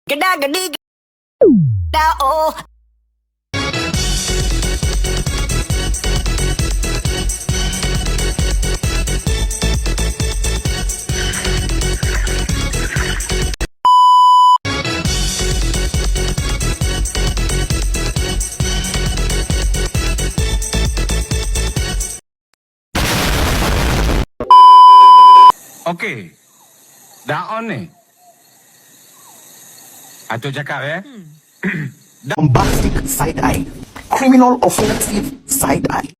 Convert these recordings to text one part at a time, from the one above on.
Gada gadi gada oh. Okey. Dah on ni. Atuk cakap Bombastic side-eye, criminal offensive side-eye.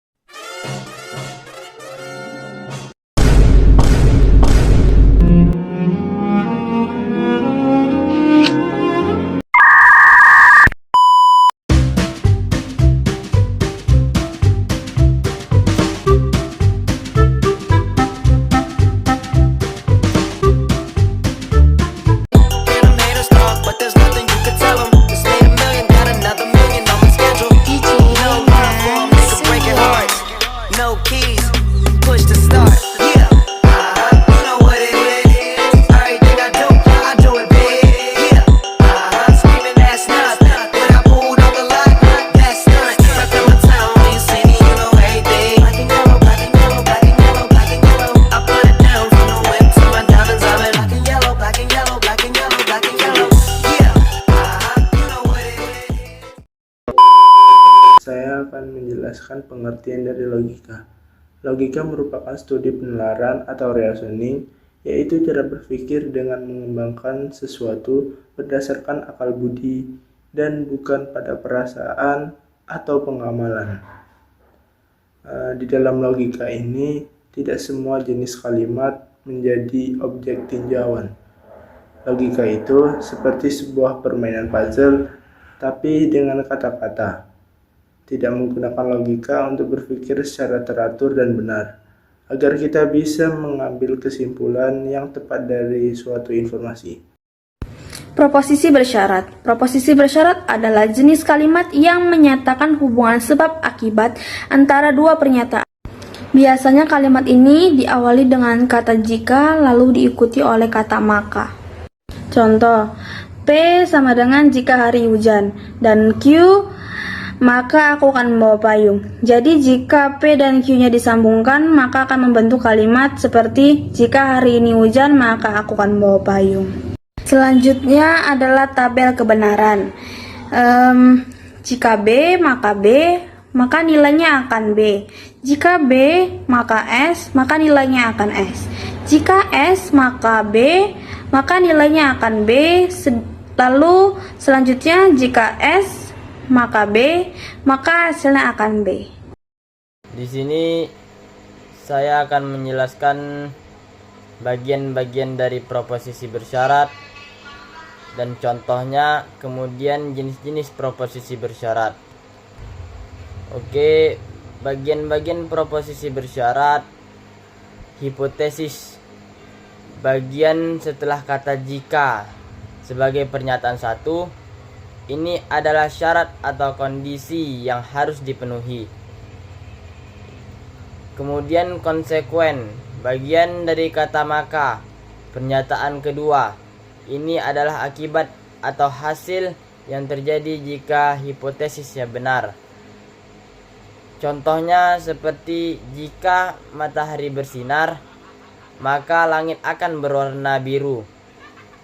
Saya akan menjelaskan pengertian dari logika. Logika merupakan studi penalaran atau reasoning, yaitu cara berpikir dengan mengembangkan sesuatu berdasarkan akal budi dan bukan pada perasaan atau pengamalan. Di dalam logika ini, tidak semua jenis kalimat menjadi objek tinjauan. Logika itu seperti sebuah permainan puzzle, tapi dengan kata-kata. Tidak menggunakan logika untuk berpikir secara teratur dan benar, agar kita bisa mengambil kesimpulan yang tepat dari suatu informasi. Proposisi bersyarat. Proposisi bersyarat adalah jenis kalimat yang menyatakan hubungan sebab akibat antara dua pernyataan. Biasanya kalimat ini diawali dengan kata jika lalu diikuti oleh kata maka. Contoh, P sama dengan jika hari hujan dan Q maka aku akan membawa payung. Jadi jika P dan Q-nya disambungkan, maka akan membentuk kalimat seperti jika hari ini hujan, maka aku akan membawa payung. Selanjutnya adalah tabel kebenaran. Jika B, maka nilainya akan B. Jika B, maka S, maka nilainya akan S. Jika S, maka B, maka nilainya akan B. Lalu selanjutnya jika S, maka B, maka hasilnya akan B. Di sini saya akan menjelaskan bagian-bagian dari proposisi bersyarat dan contohnya, kemudian jenis-jenis proposisi bersyarat. Oke, bagian-bagian proposisi bersyarat. Hipotesis. Bagian setelah kata jika sebagai pernyataan satu. Ini adalah syarat atau kondisi yang harus dipenuhi. Kemudian konsekuen, bagian dari kata maka. Pernyataan kedua, ini adalah akibat atau hasil yang terjadi jika hipotesisnya benar. Contohnya seperti jika matahari bersinar, maka langit akan berwarna biru.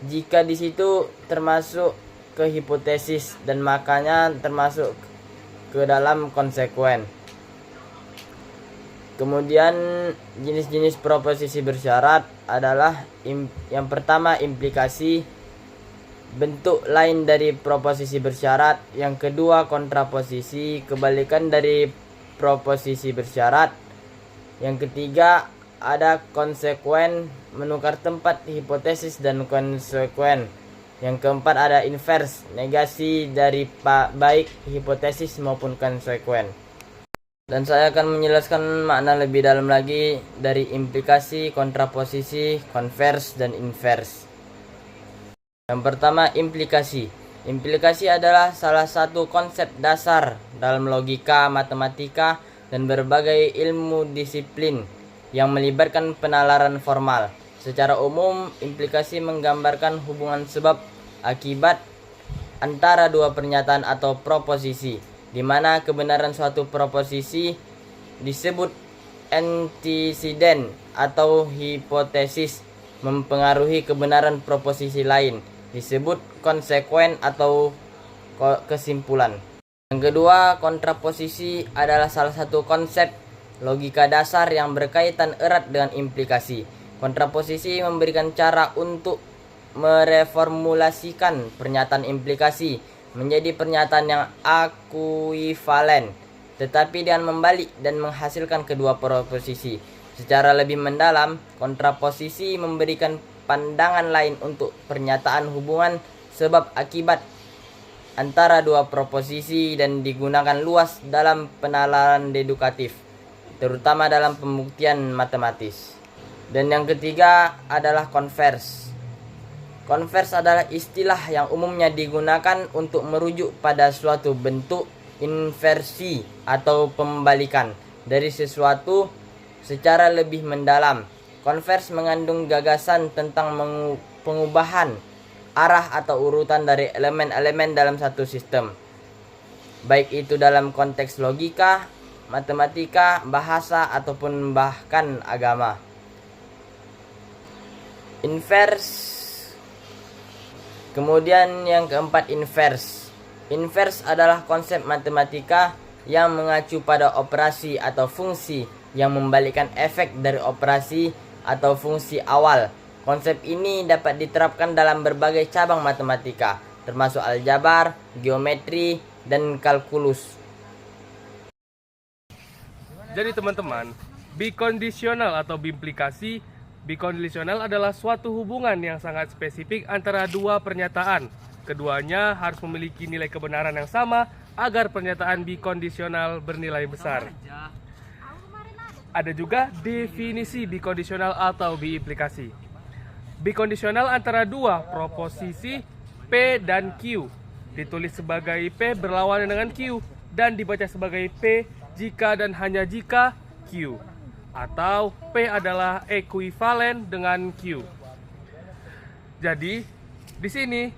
Jika di situ termasuk ke hipotesis dan makanya termasuk ke dalam konsekuen. Kemudian jenis-jenis proposisi bersyarat adalah yang pertama implikasi, bentuk lain dari proposisi bersyarat. Yang kedua kontraposisi, kebalikan dari proposisi bersyarat. Yang ketiga ada konsekuen, menukar tempat hipotesis dan konsekuen. Yang keempat ada inverse, negasi dari baik hipotesis maupun konsekuen. Dan saya akan menjelaskan makna lebih dalam lagi dari implikasi, kontraposisi, konverse, dan inverse. Yang pertama implikasi. Implikasi adalah salah satu konsep dasar dalam logika, matematika, dan berbagai ilmu disiplin yang melibatkan penalaran formal. Secara umum, implikasi menggambarkan hubungan sebab, akibat, antara dua pernyataan atau proposisi, di mana kebenaran suatu proposisi disebut antecedent atau hipotesis mempengaruhi kebenaran proposisi lain, disebut konsekuen atau kesimpulan. Yang kedua, kontraposisi adalah salah satu konsep logika dasar yang berkaitan erat dengan implikasi. Kontraposisi memberikan cara untuk mereformulasikan pernyataan implikasi menjadi pernyataan yang akuivalen, tetapi dengan membalik dan menghasilkan kedua proposisi. Secara lebih mendalam, kontraposisi memberikan pandangan lain untuk pernyataan hubungan sebab akibat antara dua proposisi dan digunakan luas dalam penalaran dedukatif, terutama dalam pembuktian matematis. Dan yang ketiga adalah konvers. Konvers adalah istilah yang umumnya digunakan untuk merujuk pada suatu bentuk inversi atau pembalikan dari sesuatu secara lebih mendalam. Konvers mengandung gagasan tentang pengubahan arah atau urutan dari elemen-elemen dalam satu sistem, baik itu dalam konteks logika, matematika, bahasa, ataupun bahkan agama. Invers. Kemudian yang keempat, invers. Invers adalah konsep matematika yang mengacu pada operasi atau fungsi yang membalikkan efek dari operasi atau fungsi awal. Konsep ini dapat diterapkan dalam berbagai cabang matematika, termasuk aljabar, geometri, dan kalkulus. Jadi teman-teman, bikondisional atau biimplikasi. Bikondisional adalah suatu hubungan yang sangat spesifik antara dua pernyataan. Keduanya harus memiliki nilai kebenaran yang sama agar pernyataan bikondisional bernilai besar. Ada juga definisi bikondisional atau biimplikasi. Bikondisional antara dua proposisi P dan Q, ditulis sebagai P berlawanan dengan Q dan dibaca sebagai P jika dan hanya jika Q, atau P adalah ekuivalen dengan Q. Jadi di sini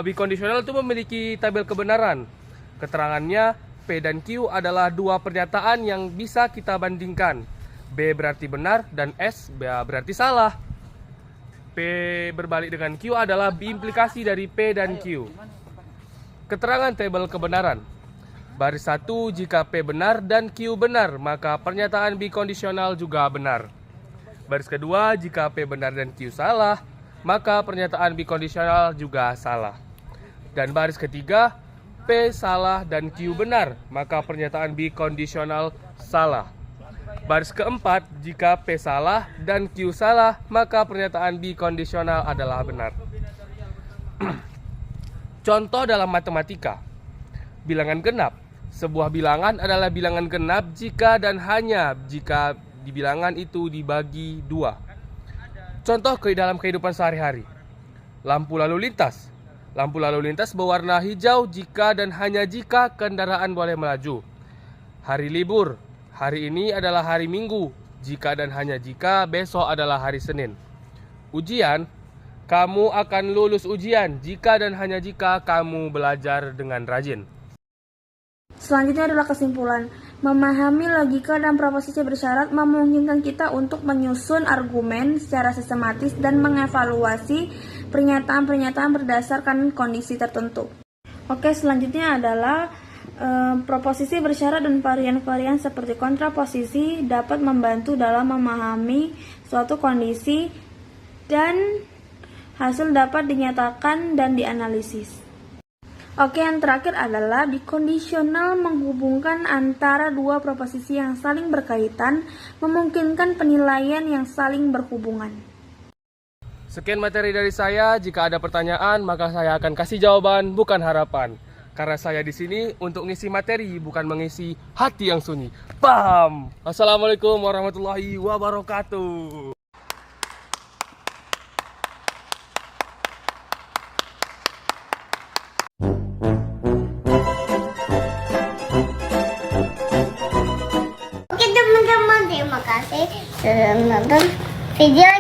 bikondisional itu memiliki tabel kebenaran. Keterangannya P dan Q adalah dua pernyataan yang bisa kita bandingkan. B berarti benar dan S berarti salah. P berbalik dengan Q adalah biimplikasi dari P dan Q. Keterangan tabel kebenaran. Baris 1, jika P benar dan Q benar, maka pernyataan bikondisional juga benar. Baris kedua, jika P benar dan Q salah, maka pernyataan bikondisional juga salah. Dan baris ketiga, P salah dan Q benar, maka pernyataan bikondisional salah. Baris keempat, jika P salah dan Q salah, maka pernyataan bikondisional adalah benar. Contoh dalam matematika. Bilangan genap. Sebuah bilangan adalah bilangan genap jika dan hanya jika di bilangan itu dibagi dua. Contoh dalam kehidupan sehari-hari. Lampu lalu lintas. Lampu lalu lintas berwarna hijau jika dan hanya jika kendaraan boleh melaju. Hari libur. Hari ini adalah hari Minggu, jika dan hanya jika besok adalah hari Senin. Ujian, kamu akan lulus ujian jika dan hanya jika kamu belajar dengan rajin. Selanjutnya adalah kesimpulan. Memahami logika dan proposisi bersyarat memungkinkan kita untuk menyusun argumen secara sistematis dan mengevaluasi pernyataan-pernyataan berdasarkan kondisi tertentu. Oke, selanjutnya adalah proposisi bersyarat dan varian-varian seperti kontraposisi dapat membantu dalam memahami suatu kondisi dan hasil dapat dinyatakan dan dianalisis. Oke, yang terakhir adalah bikondisional menghubungkan antara dua proposisi yang saling berkaitan, memungkinkan penilaian yang saling berhubungan. Sekian materi dari saya. Jika ada pertanyaan, maka saya akan kasih jawaban, bukan harapan. Karena saya di sini untuk ngisi materi, bukan mengisi hati yang sunyi. Paham? Assalamualaikum warahmatullahi wabarakatuh. Oke teman-teman, terima kasih sudah menonton video